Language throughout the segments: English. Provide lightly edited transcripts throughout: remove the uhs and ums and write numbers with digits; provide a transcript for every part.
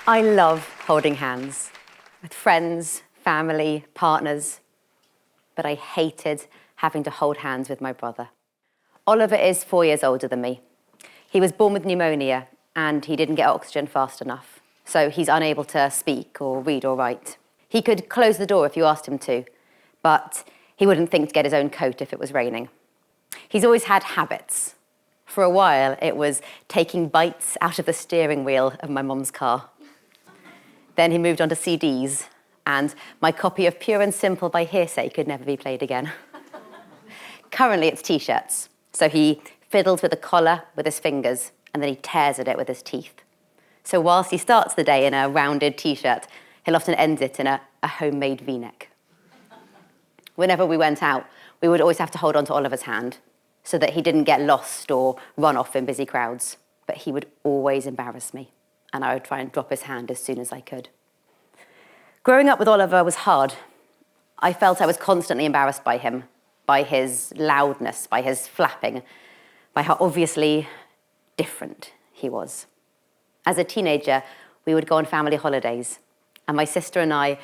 I love holding hands with friends, family, partners, but I hated having to hold hands with my brother. Oliver is 4 years older than me. He was born with pneumonia and he didn't get oxygen fast enough, so he's unable to speak or read or write. He could close the door if you asked him to, but he wouldn't think to get his own coat if it was raining. He's always had habits. For a while, it was taking bites out of the steering wheel of my mum's car. Then he moved on to CDs, and my copy of Pure and Simple by Hearsay could never be played again. Currently, it's T-shirts. So he fiddles with a collar with his fingers, and then he tears at it with his teeth. So whilst he starts the day in a rounded T-shirt, he'll often end it in a homemade V-neck. Whenever we went out, we would always have to hold on to Oliver's hand so that he didn't get lost or run off in busy crowds. But he would always embarrass me, and I would try and drop his hand as soon as I could. Growing up with Oliver was hard. I felt I was constantly embarrassed by him, by his loudness, by his flapping, by how obviously different he was. As a teenager, we would go on family holidays, and my sister and I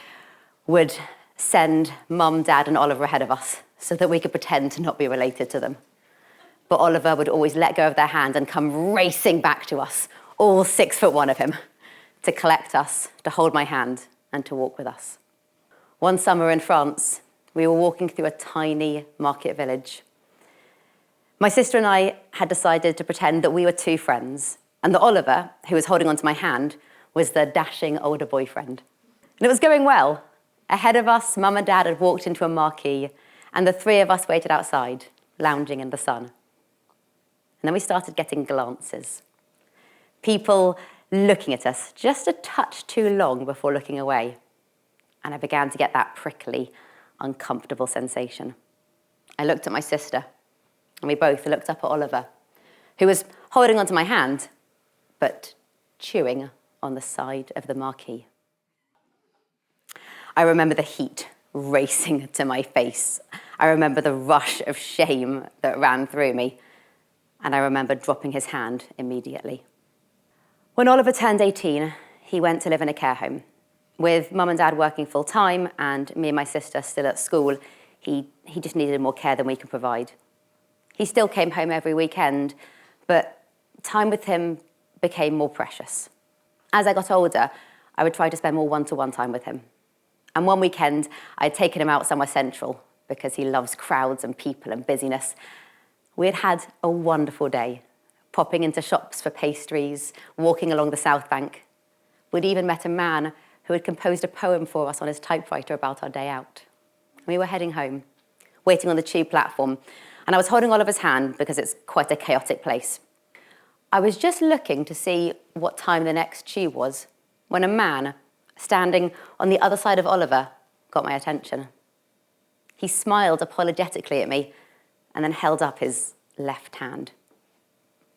would send Mum, Dad, and Oliver ahead of us so that we could pretend to not be related to them. But Oliver would always let go of their hand and come racing back to us, all 6'1" of him, to collect us, to hold my hand, and to walk with us. One summer in France, we were walking through a tiny market village. My sister and I had decided to pretend that we were two friends, and that Oliver, who was holding onto my hand, was the dashing older boyfriend. And it was going well. Ahead of us, Mum and Dad had walked into a marquee, and the three of us waited outside, lounging in the sun. And then we started getting glances. People looking at us just a touch too long before looking away. And I began to get that prickly, uncomfortable sensation. I looked at my sister, and we both looked up at Oliver, who was holding onto my hand, but chewing on the side of the marquee. I remember the heat racing to my face. I remember the rush of shame that ran through me. And I remember dropping his hand immediately. When Oliver turned 18, he went to live in a care home. With Mum and Dad working full-time and me and my sister still at school, he just needed more care than we could provide. He still came home every weekend, but time with him became more precious. As I got older, I would try to spend more one-to-one time with him. And one weekend, I'd taken him out somewhere central because he loves crowds and people and busyness. We had had a wonderful day, popping into shops for pastries, walking along the South Bank. We'd even met a man who had composed a poem for us on his typewriter about our day out. We were heading home, waiting on the tube platform, and I was holding Oliver's hand because it's quite a chaotic place. I was just looking to see what time the next tube was when a man standing on the other side of Oliver got my attention. He smiled apologetically at me and then held up his left hand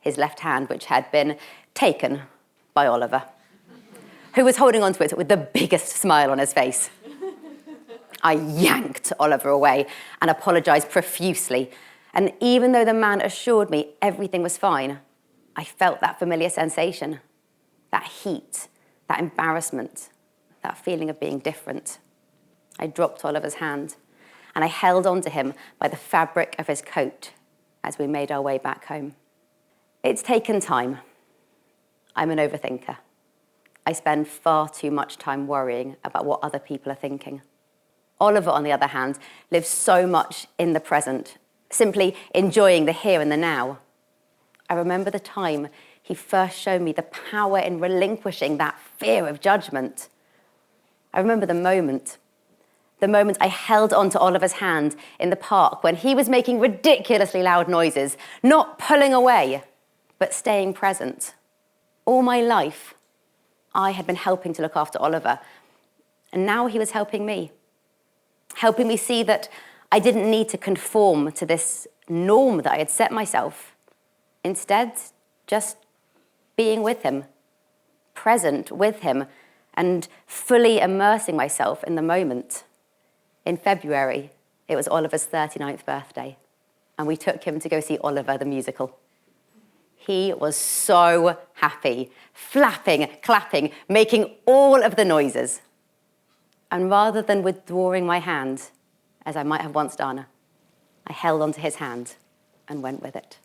which had been taken by Oliver, who was holding onto it with the biggest smile on his face. I yanked Oliver away and apologized profusely, and even though the man assured me everything was fine, I felt that familiar sensation, that heat, that embarrassment, that feeling of being different. I dropped Oliver's hand, and I held onto him by the fabric of his coat as we made our way back home. It's taken time. I'm an overthinker. I spend far too much time worrying about what other people are thinking. Oliver, on the other hand, lives so much in the present, simply enjoying the here and the now. I remember the time he first showed me the power in relinquishing that fear of judgment. I remember the moment I held onto Oliver's hand in the park when he was making ridiculously loud noises, not pulling away, but staying present. All my life, I had been helping to look after Oliver, and now he was helping me see that I didn't need to conform to this norm that I had set myself. Instead, just being with him, present with him, and fully immersing myself in the moment. In February, it was Oliver's 39th birthday, and we took him to go see Oliver the musical. He was so happy, flapping, clapping, making all of the noises. And rather than withdrawing my hand, as I might have once done, I held onto his hand and went with it.